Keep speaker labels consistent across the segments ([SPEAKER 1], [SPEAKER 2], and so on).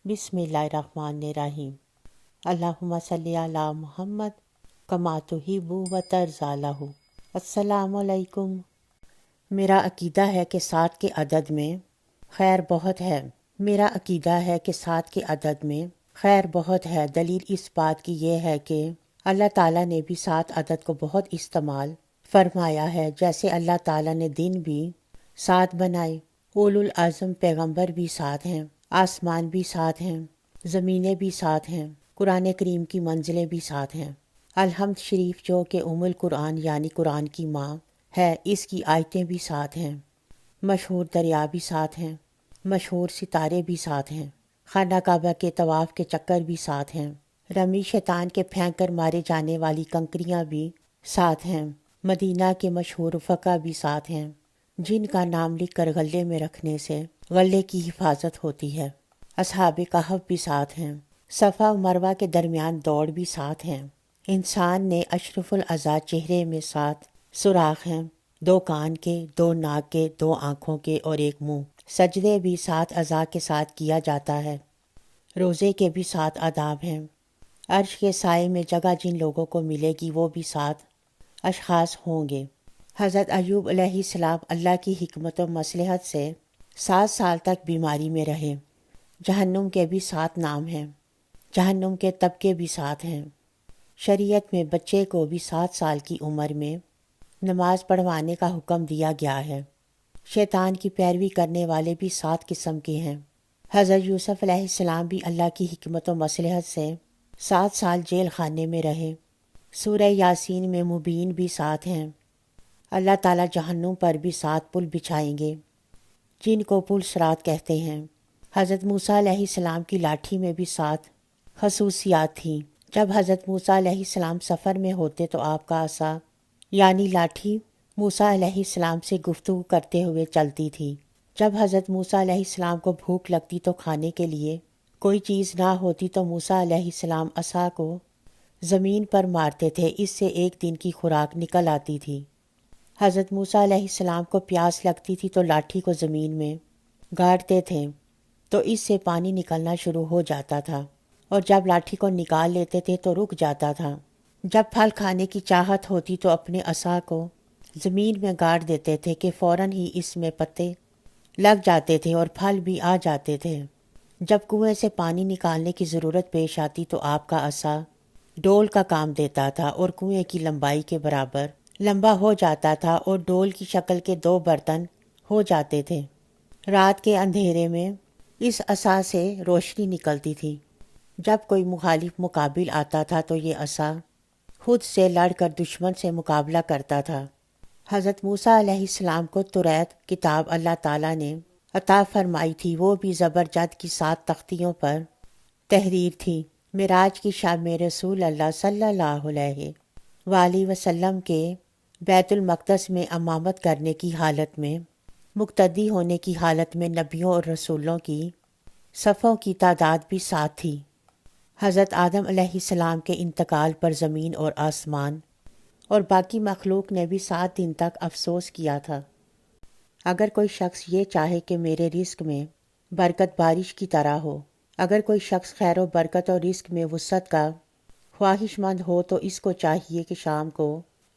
[SPEAKER 1] बिस्मिल्लाहिर्रहमानिर्रहीम। अल्लाहुम्मा सल्ली अला मुहम्मद कमा तुहिब्बु व तर्ज़ा लहू। अस्सलामु अलैकुम। मेरा अकीदा है कि 7 के अदद में खैर बहुत है। मेरा अकीदा है कि 7 के अदद में खैर बहुत है। दलील इस बात की ये है कि अल्लाह ताला ने भी 7 अदद को बहुत इस्तेमाल फरमाया है। जैसे अल्लाह ताला ने दिन भी 7 बनाए, उलुल आज़म पैगंबर भी 7 हैं, आसमान भी 7 हैं, ज़मीनें भी 7 हैं, कुरान करीम की मंजिलें भी 7 हैं। अलहम्द शरीफ जो कि उम्मुल कुरान यानी कुरान की माँ है, इसकी आयतें भी 7 हैं। मशहूर दरिया भी 7 हैं, मशहूर सितारे भी 7 हैं। खाना काबा के तवाफ़ के चक्कर भी 7 हैं। रमी शैतान के फेंक कर मारे जाने वाली कंकरियाँ भी 7 हैं। मदीना के मशहूर फ़क़ा भी 7 हैं, जिनका नाम लिख कर गले में रखने से गले की हिफाजत होती है। असहाबे कहफ भी 7 हैं। सफ़ा और मरवा के दरमियान दौड़ भी 7 हैं। इंसान ने अशरफुल अज़ा चेहरे में 7 सुराख हैं, 2 कान के, 2 नाक के, 2 आँखों के और 1 मुंह। सजदे भी 7 अज़ा के साथ किया जाता है। रोज़े के भी 7 आदाब हैं। अर्श के साए में जगह जिन लोगों को मिलेगी वो भी 7 अशख़ास होंगे। हज़रत अय्यूब अलैहिस्सलाम अल्लाह की हिकमत और मसलहत से 7 साल तक बीमारी में रहे। जहन्नुम के भी 7 नाम हैं। जहन्नुम के तबके भी 7 हैं। शरीयत में बच्चे को भी 7 साल की उम्र में नमाज पढ़वाने का हुक्म दिया गया है। शैतान की पैरवी करने वाले भी 7 किस्म के हैं। हज़रत यूसुफ अलैहिस्सलाम भी अल्लाह की हिकमत और मसलहत से 7 साल जेल खाने में रहे। सूरह यासीन में मुबीन भी 7 हैं। अल्लाह ताला जहन्नुम पर भी 7 पुल बिछाएंगे, जिनको पुल सिरात कहते हैं। हज़रत मूसा अलैहिस्सलाम की लाठी में भी 7 खसूसियात थीं। जब हज़रत मूसा अलैहिस्सलाम सफ़र में होते तो आपका असा यानी लाठी मूसा अलैहिस्सलाम से गुफ्तगू करते हुए चलती थी। जब हज़रत मूसा अलैहिस्सलाम को भूख लगती तो खाने के लिए कोई चीज़ ना होती तो मूसा अलैहिस्सलाम असा को ज़मीन पर मारते थे। इससे एक दिन की खुराक निकल आती थी। हज़रत मूसा अलैहिस्सलाम को प्यास लगती थी तो लाठी को ज़मीन में गाड़ते थे तो इससे पानी निकलना शुरू हो जाता था, और जब लाठी को निकाल लेते थे तो रुक जाता था। जब फल खाने की चाहत होती तो अपने असा को ज़मीन में गाड़ देते थे कि फ़ौरन ही इसमें पत्ते लग जाते थे और फल भी आ जाते थे। जब कुएं से पानी निकालने की ज़रूरत पेश आती तो आपका असा डोल का काम देता था और कुएं की लंबाई के बराबर लंबा हो जाता था और डोल की शक्ल के 2 बर्तन हो जाते थे। रात के अंधेरे में इस असा से रोशनी निकलती थी। जब कोई मुखालिफ मुकाबिल आता था तो ये असा खुद से लड़कर दुश्मन से मुकाबला करता था। हज़रत मूसा अलैहिस्सलाम को तुरैत किताब अल्लाह ताला ने अता फरमाई थी। वो भी ज़बरजद की 7 तख्तियों पर तहरीर थी। मिराज की शब में रसूल अल्लाह सल्लल्लाहु अलैहि वसल्लम के बैतुल मक़दस में अमामत करने की हालत में, मुक्तदी होने की हालत में नबियों और रसूलों की सफ़ों की तादाद भी 7 थी। हज़रत आदम अलैहिस्सलाम के इंतकाल पर ज़मीन और आसमान और बाकी मखलूक ने भी 7 दिन तक अफसोस किया था। अगर कोई शख्स ये चाहे कि मेरे रिस्क में बरकत बारिश की तरह हो, अगर कोई शख्स खैर व बरकत और रिस्क में वुसअत का ख्वाहिशमंद हो तो इसको चाहिए कि शाम को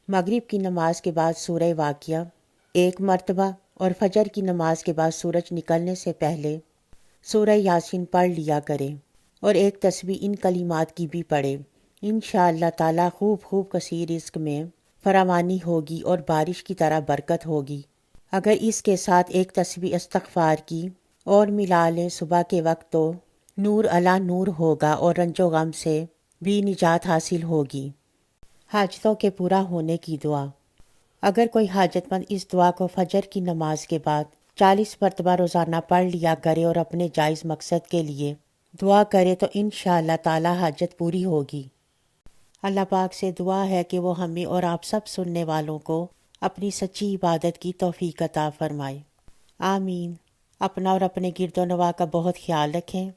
[SPEAKER 1] मगरिब की नमाज के बाद सूरह वाक़िया 1 मरतबा और फजर की नमाज के बाद सूरज निकलने से पहले सूरह यासीन पढ़ लिया करे और एक तस्बीह इन कलिमात की भी पढ़े। इंशाअल्लाह ताला खूब कसीर रिस्क में फरावानी होगी और बारिश की तरह बरकत होगी। अगर इसके साथ एक तस्बीह इस्तग़फ़ार की और मिला लें सुबह के वक्त तो नूर अला नूर होगा और रंजो गम से भी निजात हासिल होगी। हाजतों के पूरा होने की दुआ। अगर कोई हाजतमंद इस दुआ को फजर की नमाज के बाद 40 मरतबा रोज़ाना पढ़ लिया करे और अपने जायज़ मकसद के लिए दुआ करे तो इंशाअल्लाह ताला हाजत पूरी होगी। अल्लाह पाक से दुआ है कि वो हमें और आप सब सुनने वालों को अपनी सच्ची इबादत की तौफीक अता फरमाए। आमीन। अपना और अपने गिरदोनवा का बहुत ख्याल रखें।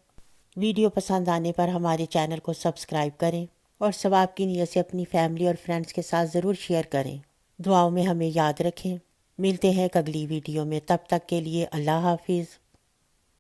[SPEAKER 1] वीडियो पसंद आने पर हमारे चैनल को सब्सक्राइब करें और सवाब की नीयत से अपनी फैमिली और फ्रेंड्स के साथ ज़रूर शेयर करें। दुआओं में हमें याद रखें। मिलते हैं अगली वीडियो में, तब तक के लिए अल्लाह हाफिज़।